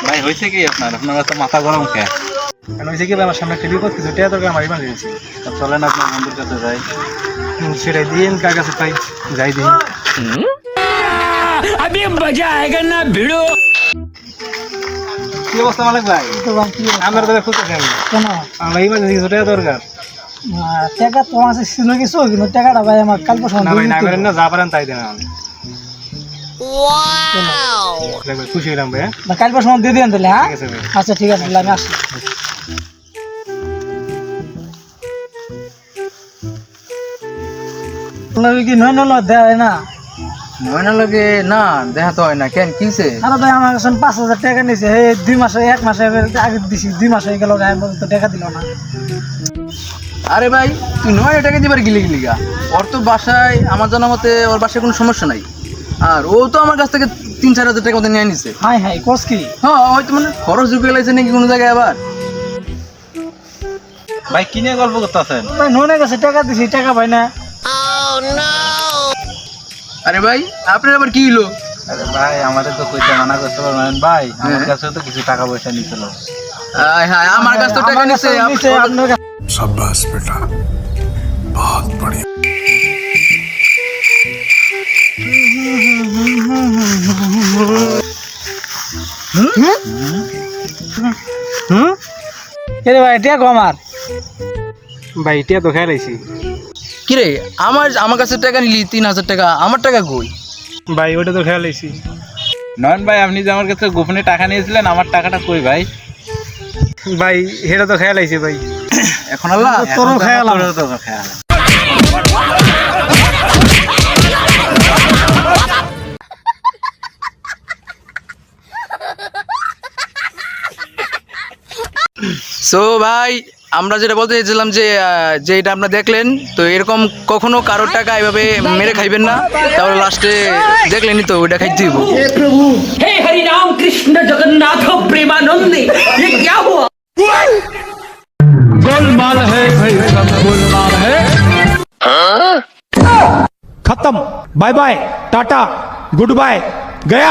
ভাই হয়েছে কি আপনার তো মাথা গরম কে? কেন হয়েছে কি ভাই, আমার সামনে একটা বিপদ, কিছু টাকা দরকার, আমার ইমার্জেন্সি। চলেন আপনার বন্ধুর কাছে যাই। সেটাই দিন কার কাছে পাই, যাই দিন। अभी मजा आएगा ना भिड़ो। কি অবস্থা মালিক ভাই? আমার কথা খুঁজতেছি আমি। কেন আমার ইমার্জেন্সি কিছু টাকা দরকার। টাকা তো আছে ছিল কিছু, কিন্তু টাকাটা ভাই আমার কাল পরশু না ভাই, না করেন না, যা পারেন তাই দেন আমাকে। ভাই খুশি হলাম ভাই। কাল পরশু দিয়ে দিন তাহলে। হ্যাঁ ঠিক আছে ভাই। আচ্ছা ঠিক আছে, তাহলে আমি আসি। কি নয় নল দেয় না? ময়না লাগে না, দেখা তো হয় না। কেন কিনছে? আরে ভাই আমার কাছে 5,000 টাকা নিয়েছে, এই 2 মাসে 1 মাসে আগে দিছি, 2 মাস হয়ে গেল, তো টাকা দিল না। আরে ভাই তুই 9 টাকা দিবার গিলি গা। ওর তো বাসায় আমার জানা মতে ওর বাসায় কোনো সমস্যা নাই। আর ও তো আমার কাছ থেকে 3-4 হাজার টাকা মতো নিয়ে নিছে। হাই হাই কোস কি? হ্যাঁ হয়তো মানে খরচ ঢুকে লাগছে নাকি কোনো জায়গায় আবার। ভাই কিনে গল্প করতেছেন? ভাই ননের কাছে টাকা দিছি, টাকা পাই না। আরে ভাই আপনার আবার কি হলো? আরে ভাই আমাদের তো কইতে মানা করতে পারবেন ভাই, আমার কাছে তো কিছু টাকা পয়সা নিছিল। হ্যাঁ আমার কাছ তো টাকা নিছে। আপনার কাছে शाबाश बेटा, बहुत बढ़िया। কে রে ভাই, টাকা কম আমার। ভাই এটা তো খেলাইছি। কি রে আমার কাছে টাকা নিলি 3,000 টাকা, আমার টাকা কই? ভাই ওটা তো খেলাইছি। নয়ন ভাই আপনি যে আমার কাছে গোপনে টাকা নিয়েছিলেন, আমার টাকাটা কই ভাই? ভাই এটা তো খেলাইছি ভাই। এখন আল্লাহ তোরও খেয়াল সো ভাই আমরা যেটা বলতে চাইছিলাম যে এটা আপনারা দেখলেন, তো এরকম কখনো কারোর টাকা এভাবে মেরে খাইবেন না, তাহলে লাস্টে দেখলেনই তো ওইটা খাইতে হইব। हे हरि राम कृष्ण जगन्नाथ प्रेमानंद, ये क्या हुआ? गोलमाल है भाई, सब गोलमाल है। खत्म, bye bye, tata, goodbye, गया।